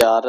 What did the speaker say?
4